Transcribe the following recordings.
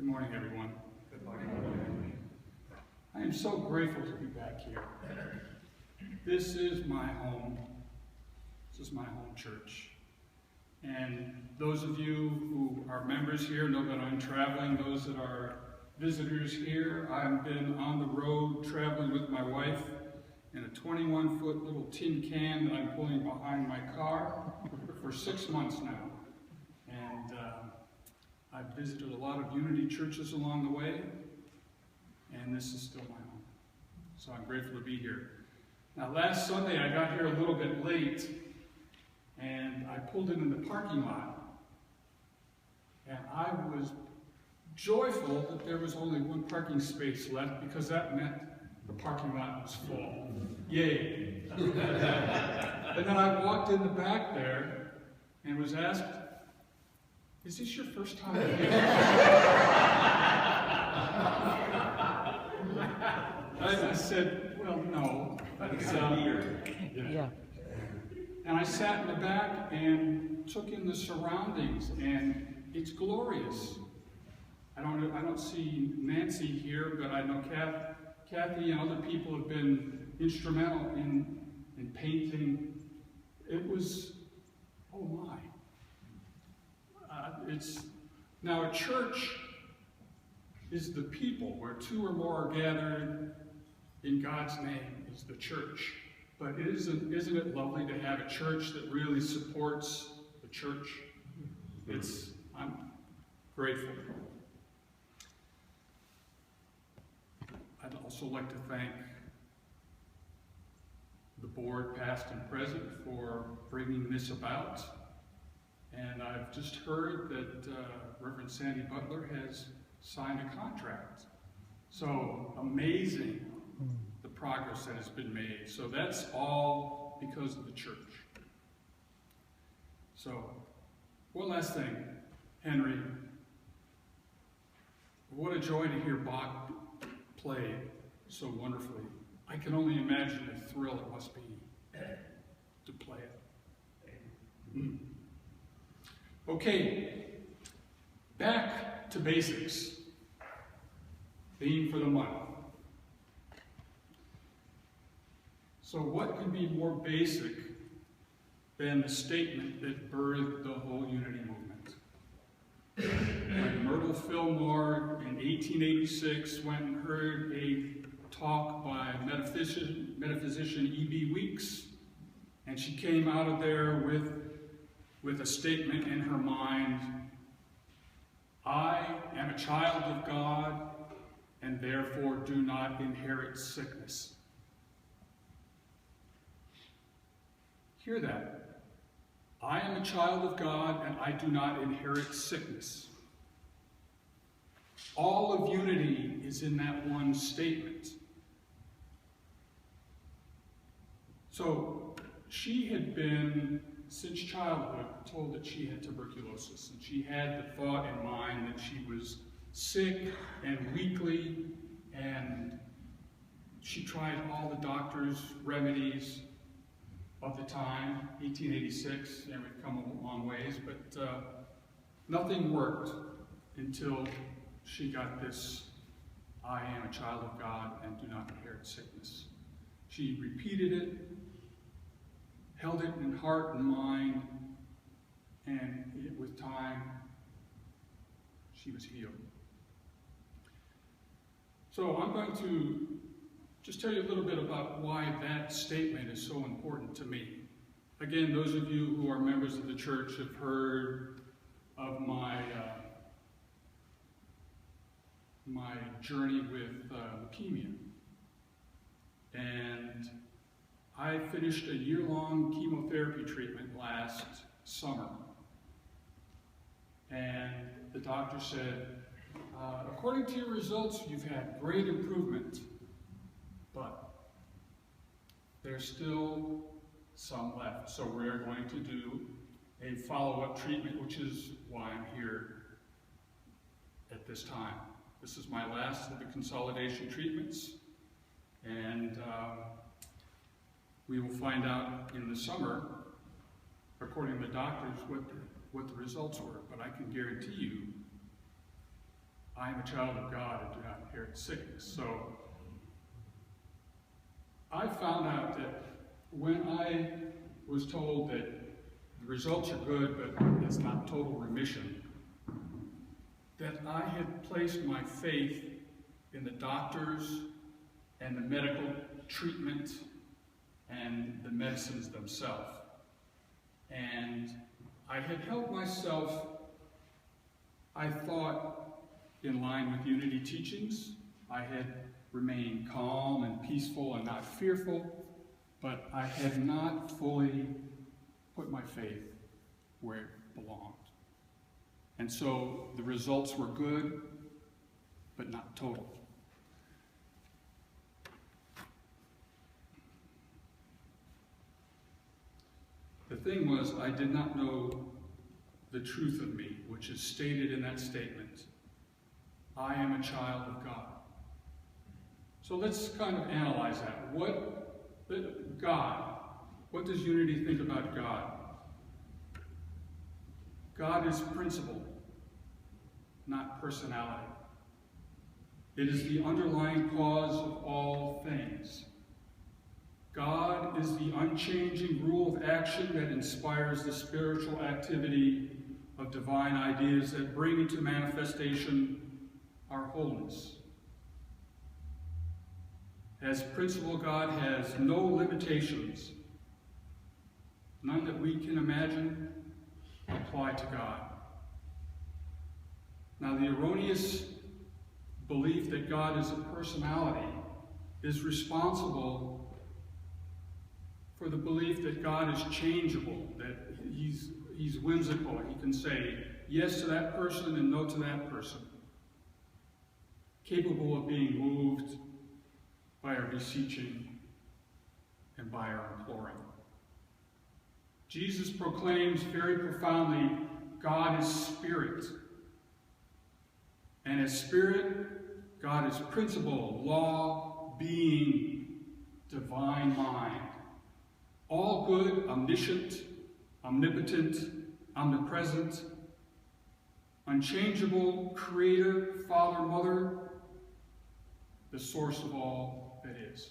Good morning, everyone. Good morning. I am so grateful to be back here. This is my home. This is my home church. And those of you who are members here know that I'm traveling. Those that are visitors here, I've been on the road traveling with my wife in a 21-foot little tin can that I'm pulling behind my car for 6 months now. And I've visited a lot of Unity churches along the way, and this is still my home. So I'm grateful to be here. Now, last Sunday I got here a little bit late, and I pulled in the parking lot, and I was joyful that there was only one parking space left, because that meant the parking lot was full. Yay! And then I walked in the back there and was asked, "Is this your first time here?" I said, "Well, no." Yeah. And I sat in the back and took in the surroundings, and it's glorious. I don't see Nancy here, but I know Kathy and other people have been instrumental in painting. It was, oh my. Now a church is the people, where two or more are gathered in God's name is the church. But isn't it lovely to have a church that really supports the church? I'm grateful. I'd also like to thank the board, past and present, for bringing this about. And I've just heard that Rev Andy Butler has signed a contract. So amazing, the progress that has been made. So that's all because of the church. So, one last thing, Henry. What a joy to hear Bach play so wonderfully. I can only imagine the thrill it must be to play it. Okay, back to basics. Theme for the month. So what can be more basic than the statement that birthed the whole Unity movement? When Myrtle Fillmore in 1886 went and heard a talk by metaphysician E.B. Weeks, and she came out of there with a statement in her mind, "I am a child of God, and therefore do not inherit sickness." Hear that. I am a child of God, and I do not inherit sickness. All of Unity is in that one statement. So she had been, since childhood, told that she had tuberculosis, and she had the thought in mind that she was sick and weakly, and she tried all the doctor's remedies of the time, 1886, and we've come a long ways, but nothing worked until she got this, "I am a child of God and do not inherit sickness." She repeated it, held it in heart and mind, and with time, she was healed. So I'm going to just tell you a little bit about why that statement is so important to me. Again, those of you who are members of the church have heard of my journey with leukemia. And I finished a year-long chemotherapy treatment last summer. And the doctor said, "According to your results, you've had great improvement, but there's still some left. So we're going to do a follow-up treatment," which is why I'm here at this time. This is my last of the consolidation treatments, and we will find out in the summer, according to the doctors, what the results were. But I can guarantee you, I am a child of God and do not inherit sickness. So I found out that when I was told that the results are good, but it's not total remission, that I had placed my faith in the doctors and the medical treatment and the medicines themselves. And I had held myself, I thought, in line with Unity teachings. I had remained calm and peaceful and not fearful, but I had not fully put my faith where it belonged. And so the results were good, but not total. The thing was, I did not know the truth of me, which is stated in that statement. I am a child of God. So let's kind of analyze that. What does Unity think about God? God is principle, not personality. It is the underlying cause of all things. God is the unchanging rule of action that inspires the spiritual activity of divine ideas that bring into manifestation our wholeness. As principle, God has no limitations, none that we can imagine, apply to God. Now, the erroneous belief that God is a personality is responsible for the belief that God is changeable, that he's whimsical. He can say yes to that person and no to that person. Capable of being moved by our beseeching and by our imploring. Jesus proclaims very profoundly, God is spirit. And as spirit, God is principle, law, being, divine mind. All good, omniscient, omnipotent, omnipresent, unchangeable, creator, father, mother, the source of all that is.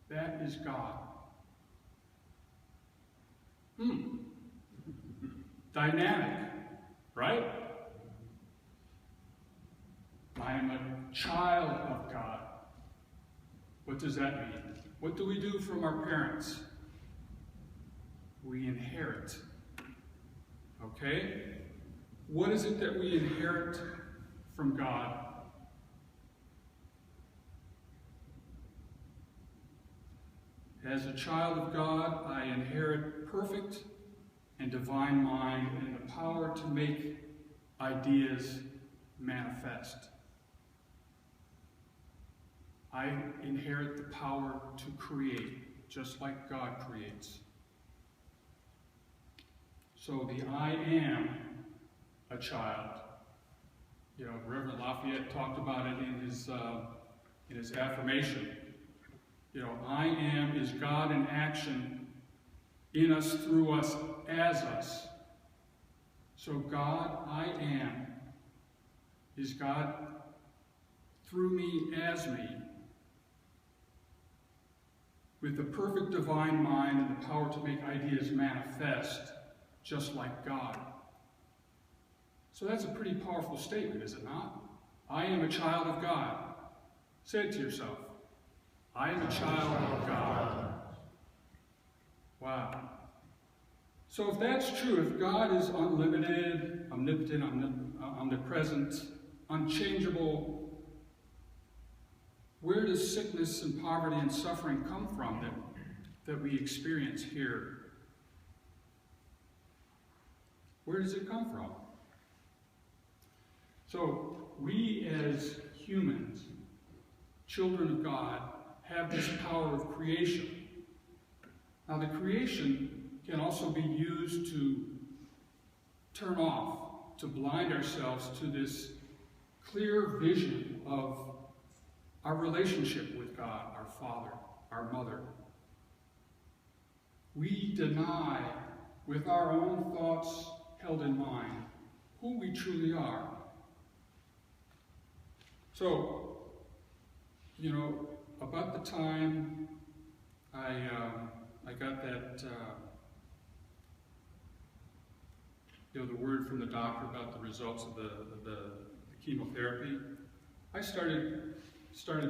That is God. Dynamic, right? I am a child of God. What does that mean? What do we do from our parents? We inherit. Okay? What is it that we inherit from God? As a child of God, I inherit perfect and divine mind and the power to make ideas manifest. I inherit the power to create, just like God creates. So the I am a child. You know, Reverend Lafayette talked about it in his affirmation. You know, I am is God in action, in us, through us, as us. So God, I am, is God through me, as me, with the perfect divine mind and the power to make ideas manifest, just like God. So that's a pretty powerful statement, is it not? I am a child of God. Say it to yourself. I am a child of God. Wow. So if that's true, if God is unlimited, omnipotent, omnipresent, unchangeable, where does sickness and poverty and suffering come from that we experience here? Where does it come from? So we as humans, children of God, have this power of creation. Now the creation can also be used to turn off, to blind ourselves to this clear vision of our relationship with God, our Father, our Mother. We deny, with our own thoughts held in mind, who we truly are. So, you know, about the time I got that, the word from the doctor about the results of the chemotherapy, I started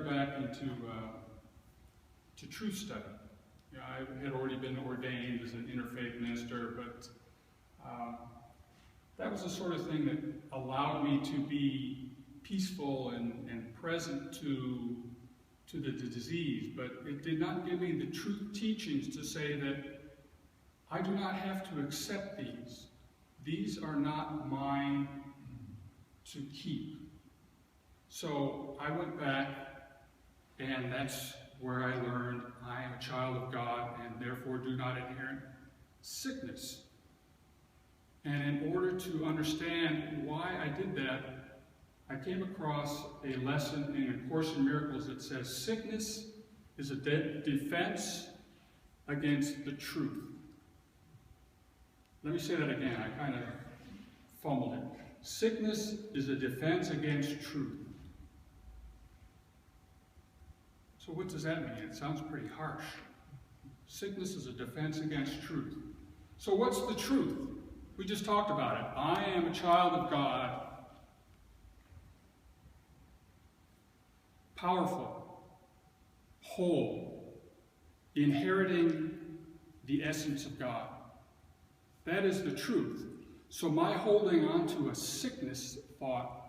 back into to truth study. You know, I had already been ordained as an interfaith minister, but that was the sort of thing that allowed me to be peaceful and present to the disease, but it did not give me the truth teachings to say that I do not have to accept these. These are not mine to keep. So I went back, and that's where I learned I am a child of God and therefore do not inherit sickness. And in order to understand why I did that, I came across a lesson in A Course in Miracles that says sickness is a defense against the truth. Let me say that again. I kind of fumbled it. Sickness is a defense against truth. So what does that mean? It sounds pretty harsh. Sickness is a defense against truth. So what's the truth? We just talked about it. I am a child of God. Powerful, whole, inheriting the essence of God. That is the truth. So my holding on to a sickness thought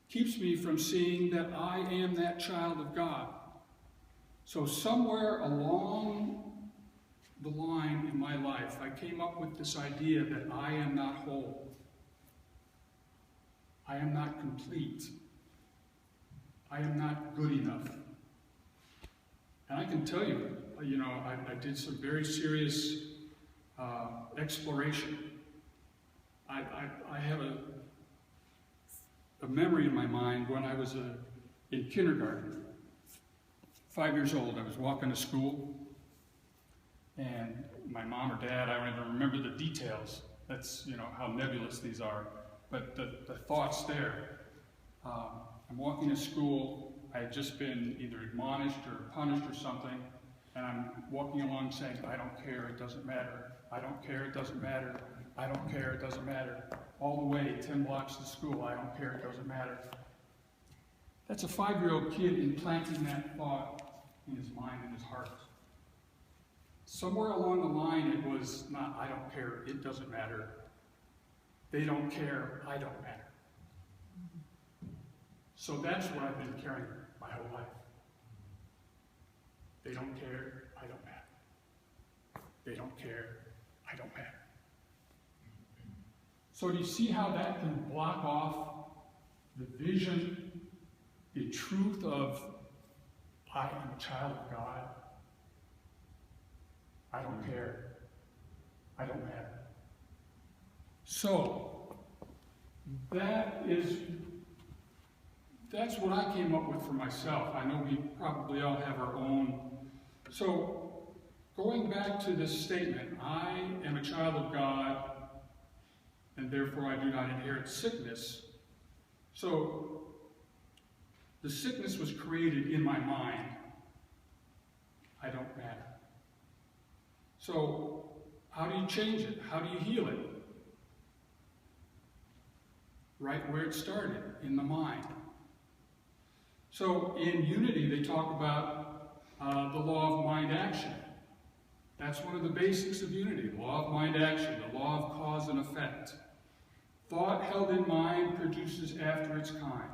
keeps me from seeing that I am that child of God. So somewhere along the line in my life, I came up with this idea that I am not whole. I am not complete. I am not good enough. And I can tell you, I did some very serious exploration. I have a memory in my mind when I was in kindergarten, 5 years old. I was walking to school, and my mom or dad, I don't even remember the details. That's, how nebulous these are. But the thoughts there. I'm walking to school. I had just been either admonished or punished or something, and I'm walking along saying, I don't care, it doesn't matter. I don't care, it doesn't matter. I don't care, it doesn't matter. All the way 10 blocks to school, I don't care, it doesn't matter. That's a 5-year-old kid implanting that thought in his mind and his heart. Somewhere along the line, it was not, I don't care, it doesn't matter. They don't care, I don't matter. So that's what I've been carrying my whole life. They don't care, I don't matter. They don't care, I don't matter. So do you see how that can block off the vision, the truth of, I am a child of God. I don't care, I don't matter. So, that's what I came up with for myself. I know we probably all have our own. So, going back to this statement, I am a child of God, and therefore I do not inherit sickness. So, the sickness was created in my mind. I don't matter. So, how do you change it? How do you heal it? Right where it started, in the mind. So in Unity, they talk about the law of mind action. That's one of the basics of Unity, law of mind action, the law of cause and effect. Thought held in mind produces after its kind.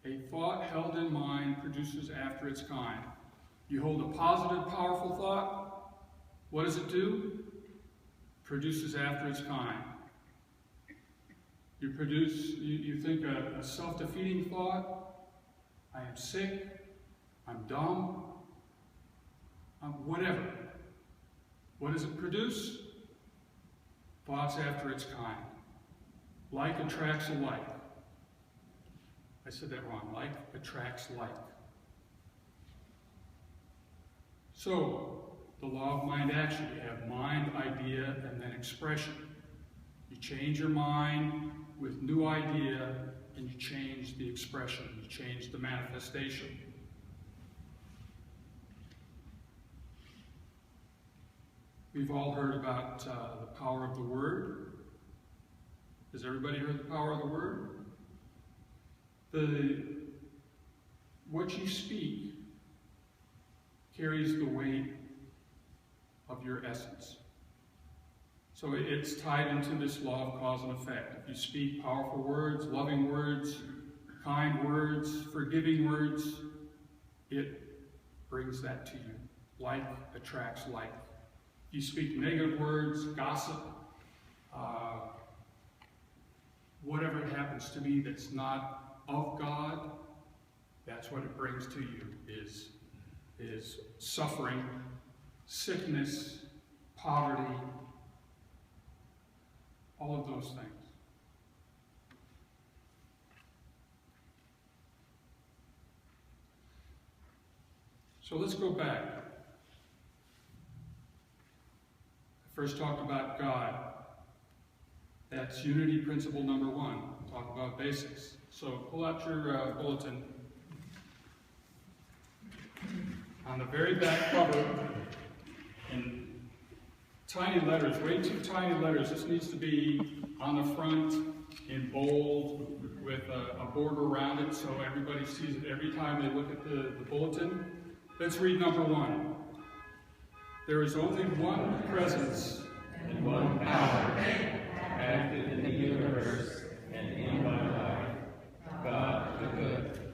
A thought held in mind produces after its kind. You hold a positive, powerful thought, what does it do? Produces after its kind. You think a self-defeating thought, I am sick, I'm dumb, whatever. What does it produce? Thoughts after its kind. Like attracts alike. I said that wrong. Like attracts like. So, the law of mind action. You have mind, idea, and then expression. You change your mind with new idea, and you change the expression, you change the manifestation. We've all heard about the power of the Word. Has everybody heard the power of the Word? What you speak carries the weight of your essence. So it's tied into this law of cause and effect. If you speak powerful words, loving words, kind words, forgiving words, it brings that to you. Like attracts like. If you speak negative words, gossip, whatever it happens to be that's not of God, that's what it brings to you, is suffering, sickness, poverty, all of those things. So let's go back. I first talked about God. That's unity principle number 1. Talk about basics. So pull out your bulletin. On the very back cover, in tiny letters, way too tiny letters, this needs to be on the front in bold with a border around it so everybody sees it every time they look at the bulletin. Let's read number 1. There is only one presence and one power active in the universe and in my life, God the good.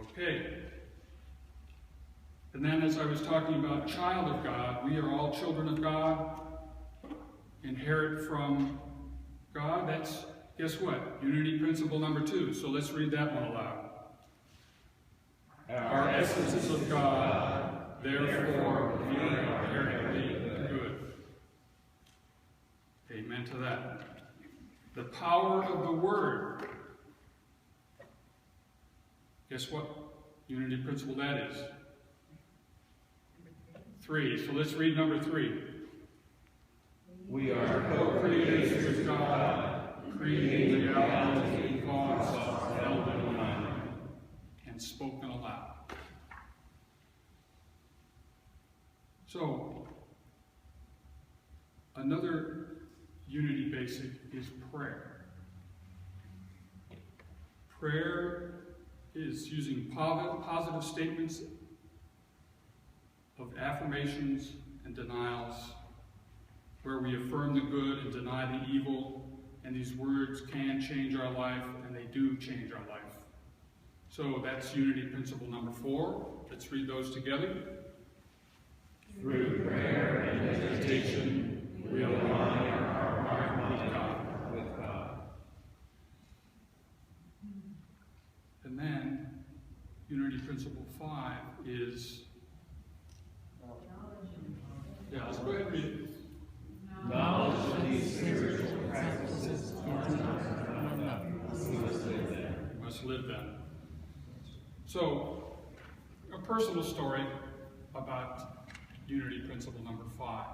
Okay. And then as I was talking about child of God, we are all children of God, inherit from God. That's, guess what? Unity principle number 2. So let's read that one aloud. Our essence is of God, therefore we are inherently good. Amen to that. The power of the Word. Guess what unity principle that is? 3. So let's read number 3. We are Co-creators with God, creating reality, thoughts held in mind, and spoken aloud. So, another unity basic is prayer. Prayer is using positive statements of affirmations and denials, where we affirm the good and deny the evil, and these words can change our life, and they do change our life. So that's unity principle number 4. Let's read those together. Through prayer and meditation, we align our heart with God. And then unity principle 5 is, let's go ahead and read it. Knowledge of these spiritual practices we must live them. We must live them. So, a personal story about unity principle number 5.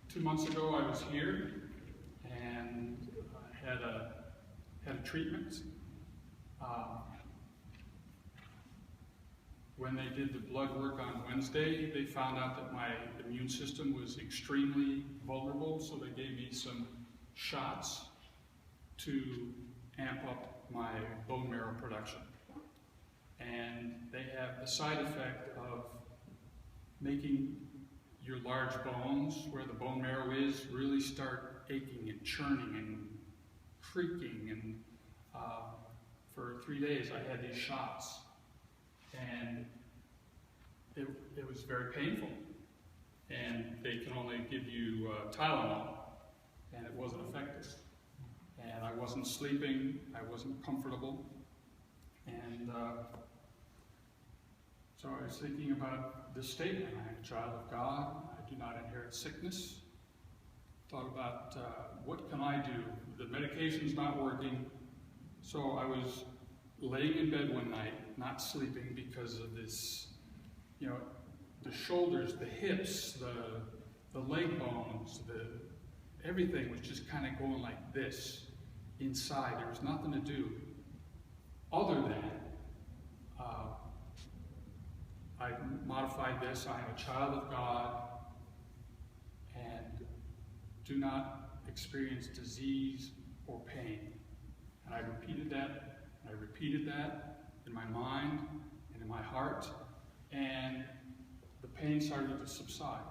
2 months ago, I was here and had a treatment. When they did the blood work on Wednesday, they found out that my immune system was extremely vulnerable, so they gave me some shots to amp up my bone marrow production. And they have the side effect of making your large bones, where the bone marrow is, really start aching and churning and creaking. And for 3 days I had these shots. And it was very painful. And they can only give you Tylenol, and it wasn't effective. And I wasn't sleeping, I wasn't comfortable. And so I was thinking about this statement: I am a child of God, I do not inherit sickness. Thought about what can I do? The medication's not working. So I was laying in bed one night, not sleeping because of this, the shoulders, the hips, the leg bones, everything was just kind of going like this inside. There was nothing to do other than I modified this. I am a child of God and do not experience disease or pain. And I repeated that, and I repeated that in my mind and in my heart, and the pain started to subside.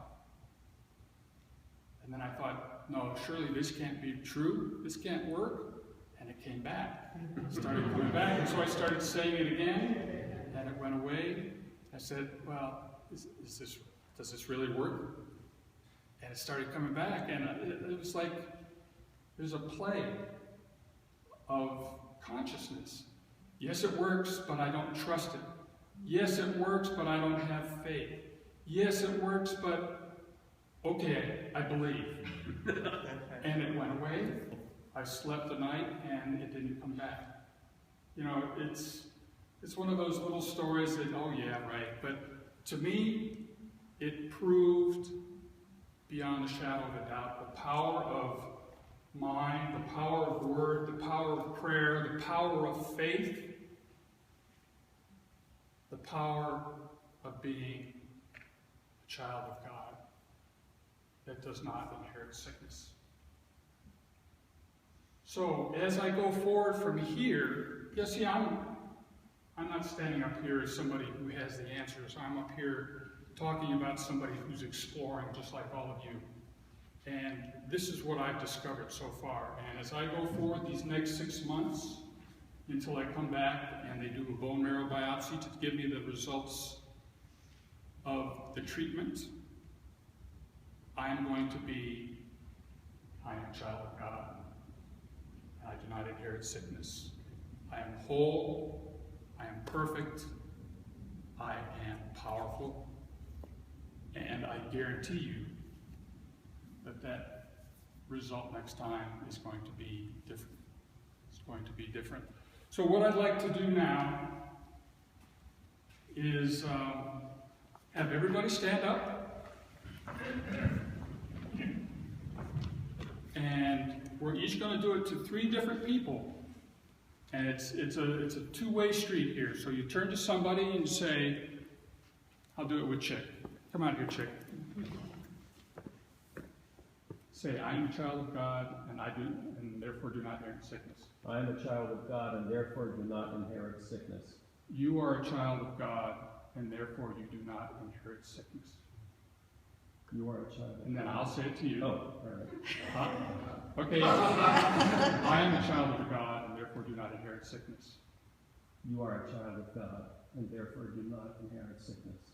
And then I thought, no, surely this can't be true. This can't work. And it came back. It started coming back, and so I started saying it again, and it went away. I said, well, does this really work? And it started coming back, and it was like there's a play of consciousness. Yes, it works, but I don't trust it. Yes, it works, but I don't have faith. Yes, it works, but okay, I believe. And it went away. I slept the night, and it didn't come back. You know, it's one of those little stories that, oh yeah, right. But to me, it proved beyond a shadow of a doubt the power of mind, the power of word, the power of prayer, the power of faith, the power of being a child of God that does not inherit sickness. So as I go forward from here, you see, I'm not standing up here as somebody who has the answers. I'm up here talking about somebody who's exploring just like all of you. And this is what I've discovered so far. And as I go forward these next 6 months, until I come back and they do a bone marrow biopsy to give me the results of the treatment, I am a child of God. And I do not inherit sickness. I am whole, I am perfect, I am powerful, and I guarantee you that result next time is going to be different. It's going to be different. So what I'd like to do now is have everybody stand up, and we're each going to do it to 3 different people. And it's a two-way street here. So you turn to somebody and say, I'll do it with Chick. Come out here, Chick. Say, I am a child of God, and therefore do not inherit sickness. I am a child of God, and therefore do not inherit sickness. You are a child of God, and therefore you do not inherit sickness. You are a child of God. And then I'll say it to you. Oh, all right. Okay. I am a child of God, and therefore do not inherit sickness. You are a child of God, and therefore do not inherit sickness.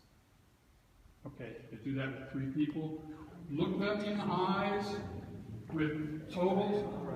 Okay, you do that with 3 people. Look them in the eyes with total